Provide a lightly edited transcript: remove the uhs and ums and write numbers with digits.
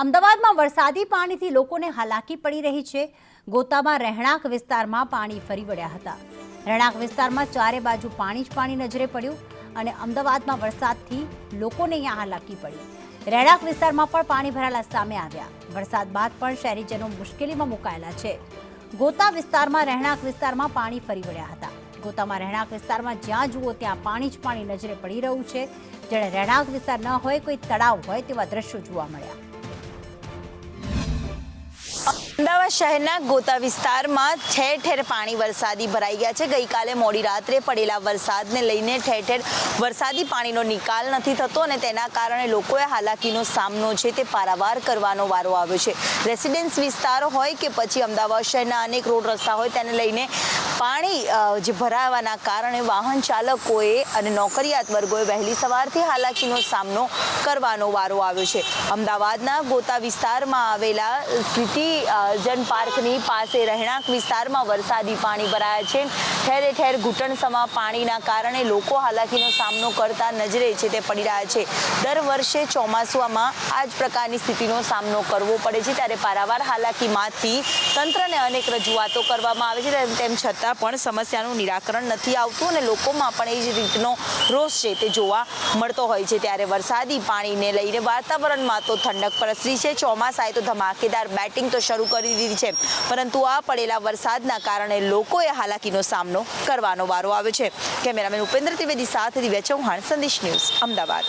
અમદાવાદમાં વરસાદી પાણીથી લોકોને હાલાકી પડી રહી છે। ગોતામાં રહેણાંક વિસ્તારમાં પાણી ફરી વળ્યા હતા। રહેણાંક વિસ્તારમાં ચારે બાજુ પાણી જ પાણી નજરે પડ્યું અને અમદાવાદમાં વરસાદથી લોકોને અહીંયા હાલાકી પડી। રહેણાંક વિસ્તારમાં પણ પાણી ભરાયેલા સામે આવ્યા। વરસાદ બાદ પણ શહેરીજનો મુશ્કેલીમાં મુકાયેલા છે। ગોતા વિસ્તારમાં રહેણાંક વિસ્તારમાં પાણી ફરી વળ્યા હતા। ગોતામાં રહેણાંક વિસ્તારમાં જ્યાં જુઓ ત્યાં પાણી જ પાણી નજરે પડી રહ્યું છે। જેણે રહેણાંક વિસ્તાર ન હોય કોઈ તળાવ હોય તેવા દ્રશ્યો જોવા મળ્યા। અમદાવાદ શહેરના ગોતા વિસ્તારમાં ઠેર ઠેર પાણી વરસાદી ભરાઈ ગયા છે। ગઈકાલે મોડી રાત્રે પડેલા વરસાદને લઈને ઠેર ઠેર વરસાદી પાણીનો નિકાલ નથી થતો અને તેના કારણે લોકોએ હાલાકીનો સામનો છે તે પારાવાર કરવાનો વારો આવ્યો છે। રેસિડેન્સ વિસ્તારો હોય કે પછી અમદાવાદ શહેરના અનેક રોડ રસ્તા હોય તેને લઈને પાણી જે ભરાવાના કારણે વાહન ચાલકોએ અને નોકરિયાત વર્ગોએ વહેલી સવારથી હાલાકીનો સામનો કરવાનો વારો આવ્યો છે। અમદાવાદના ગોતા વિસ્તારમાં આવેલા સિટી જન પાર્કની પાસે રહેણાંક વિસ્તારમાં વરસાદી પાણી ભરાયા છે। ઠેર ઠેર ઘૂંટણસમા પાણીના કારણે લોકો હાલાકીનો સામનો કરતા નજરે છે તે પડી રહ્યા છે। દર વર્ષે ચોમાસામાં આ જ પ્રકારની સ્થિતિનો સામનો કરવો પડે છે ત્યારે પારાવાર હાલાકીમાંથી તંત્રને અનેક રજૂઆતો કરવામાં આવે છે તેમ છતાં પણ સમસ્યાનું નિરાકરણ નથી આવતું અને લોકોમાં પણ એ જ રીતનો રોષ છે તે જોવા મળતો હોય છે। ત્યારે વરસાદી પાણીને લઈને વાતાવરણમાં તો ઠંડક પ્રસરી છે। ચોમાસાએ તો ધમાકેદાર બેટિંગ તો શરૂ કરી દીધી છે પરંતુ આ પડેલા વરસાદના કારણે લોકોએ હાલાકીનો સામનો કરવાનો વારો આવ્યો છે। કેમેરામેન ઉપેન્દ્ર ત્રિવેદી સાથે દિવ્યા ચૌહાણ, સંદેશ ન્યૂઝ, અમદાવાદ।